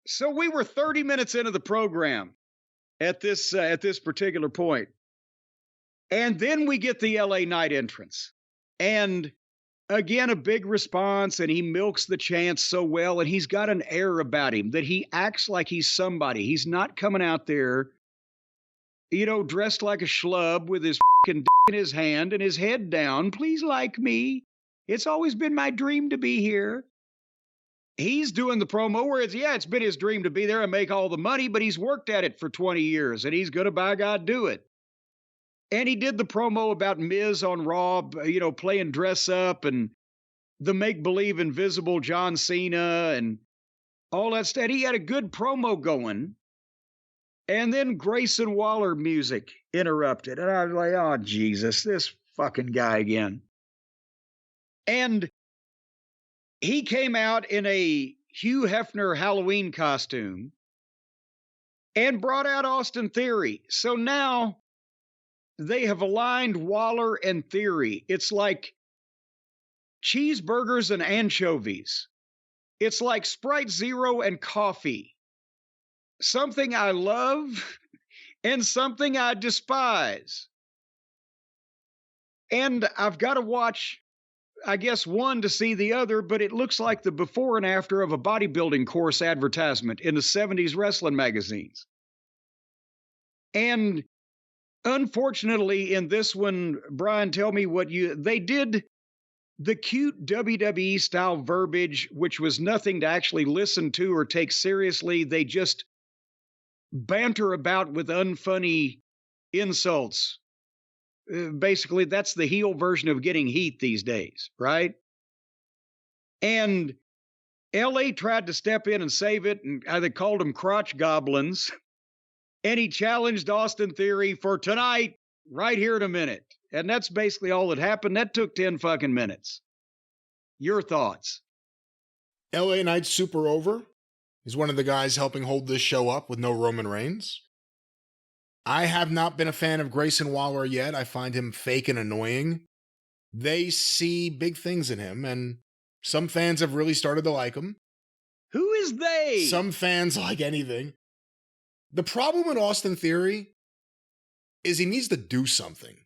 So we were 30 minutes into the program at this particular point. And then we get the LA Knight entrance. And again, a big response, and he milks the chance so well, and he's got an air about him that he acts like he's somebody. He's not coming out there, dressed like a schlub with his fucking dick in his hand and his head down. Please like me. It's always been my dream to be here. He's doing the promo where it's been his dream to be there and make all the money, but he's worked at it for 20 years, and he's going to, by God, do it. And he did the promo about Miz on Raw, playing dress up and the make-believe invisible John Cena and all that stuff. He had a good promo going. And then Grayson Waller music interrupted. And I was like, oh, Jesus, this fucking guy again. And he came out in a Hugh Hefner Halloween costume and brought out Austin Theory. So now they have aligned Waller and Theory. It's like cheeseburgers and anchovies. It's like Sprite Zero and coffee. Something I love and something I despise. And I've got to watch, I guess, one to see the other, but it looks like the before and after of a bodybuilding course advertisement in the 70s wrestling magazines. And unfortunately, in this one, Brian, tell me they did the cute WWE style verbiage, which was nothing to actually listen to or take seriously. They just banter about with unfunny insults. Basically, that's the heel version of getting heat these days, right? And LA tried to step in and save it, and they called them crotch goblins. And he challenged Austin Theory for tonight, right here in a minute. And that's basically all that happened. That took 10 fucking minutes. Your thoughts? LA Knight's super over. He's one of the guys helping hold this show up with no Roman Reigns. I have not been a fan of Grayson Waller yet. I find him fake and annoying. They see big things in him, and some fans have really started to like him. Who is they? Some fans like anything. The problem with Austin Theory is he needs to do something.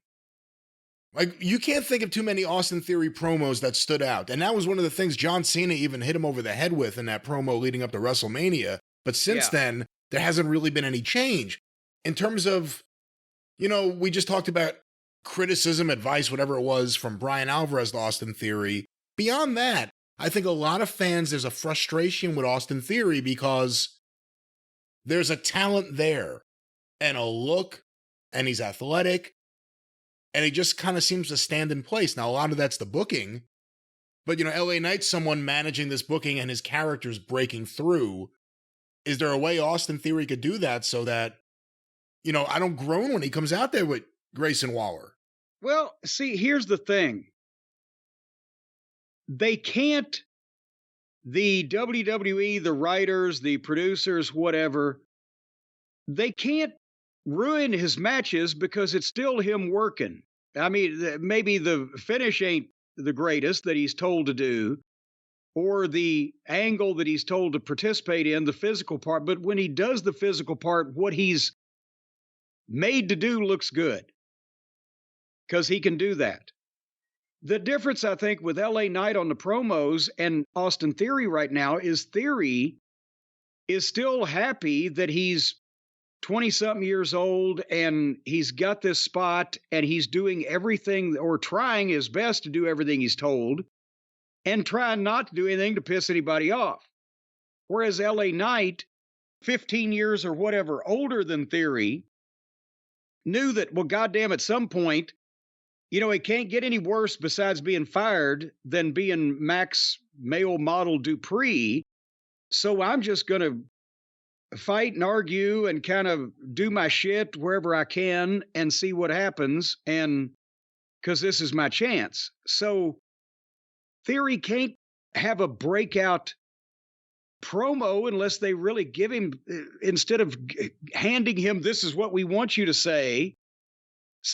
Like, you can't think of too many Austin Theory promos that stood out. And that was one of the things John Cena even hit him over the head with in that promo leading up to WrestleMania. But since then, there hasn't really been any change. In terms of, we just talked about criticism, advice, whatever it was, from Brian Alvarez to Austin Theory. Beyond that, I think a lot of fans, there's a frustration with Austin Theory because there's a talent there and a look, and he's athletic, and he just kind of seems to stand in place. Now, a lot of that's the booking, but, LA Knight's someone managing this booking and his character's breaking through. Is there a way Austin Theory could do that so that, I don't groan when he comes out there with Grayson Waller? Well, see, here's the thing. They can't, the WWE, the writers, the producers, whatever, they can't ruin his matches because it's still him working. I mean, maybe the finish ain't the greatest that he's told to do, or the angle that he's told to participate in, the physical part, but when he does the physical part, what he's made to do looks good because he can do that. The difference, I think, with LA Knight on the promos and Austin Theory right now is Theory is still happy that he's 20-something years old and he's got this spot and he's doing everything or trying his best to do everything he's told and trying not to do anything to piss anybody off. Whereas LA Knight, 15 years or whatever older than Theory, knew that, well, goddamn, at some point, it can't get any worse besides being fired than being Max male model Dupree. So I'm just going to fight and argue and kind of do my shit wherever I can and see what happens. And because this is my chance. So Theory can't have a breakout promo unless they really give him, instead of handing him, this is what we want you to say,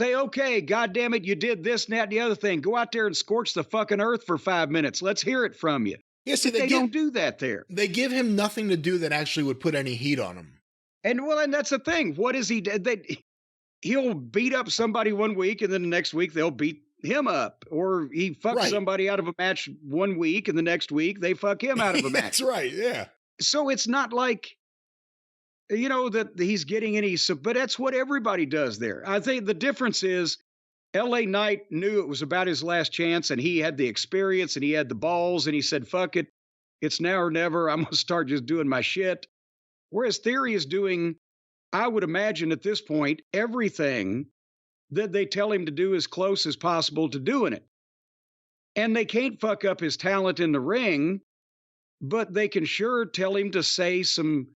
okay, goddamn it, you did this and that and the other thing. Go out there and scorch the fucking earth for 5 minutes. Let's hear it from you. Yeah, see, But they don't do that there. They give him nothing to do that actually would put any heat on him. And that's the thing. What is he? He'll beat up somebody one week, and then the next week they'll beat him up, or he fucks somebody out of a match one week, and the next week they fuck him out of a match. That's right. Yeah. So it's not like, that he's getting any. But that's what everybody does there. I think the difference is LA Knight knew it was about his last chance, and he had the experience and he had the balls, and he said, fuck it. It's now or never. I'm going to start just doing my shit. Whereas Theory is doing, I would imagine at this point, everything that they tell him to do as close as possible to doing it. And they can't fuck up his talent in the ring, but they can sure tell him to say some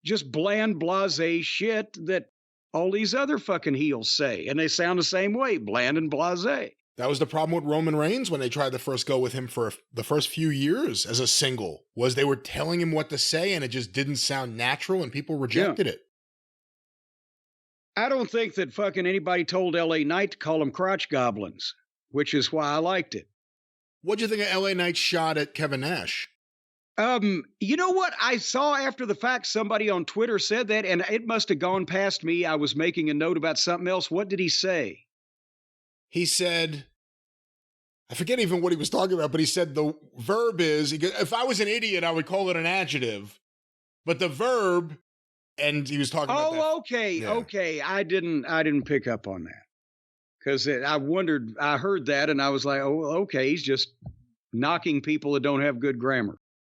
just bland, blasé shit that all these other fucking heels say. And they sound the same way, bland and blasé. That was the problem with Roman Reigns when they tried to first go with him for the first few years as a single, was they were telling him what to say and it just didn't sound natural and people rejected it. I don't think that fucking anybody told LA Knight to call them crotch goblins, which is why I liked it. What'd you think of LA Knight's shot at Kevin Nash? You know what? I saw after the fact somebody on Twitter said that, and it must have gone past me. I was making a note about something else. What did he say? He said, I forget even what he was talking about, but he said the verb is, if I was an idiot, I would call it an adjective. But the verb, and he was talking about that. Oh, okay. Yeah. Okay. I didn't pick up on that. Because I heard that, and I was like, oh, okay, he's just knocking people that don't have good grammar.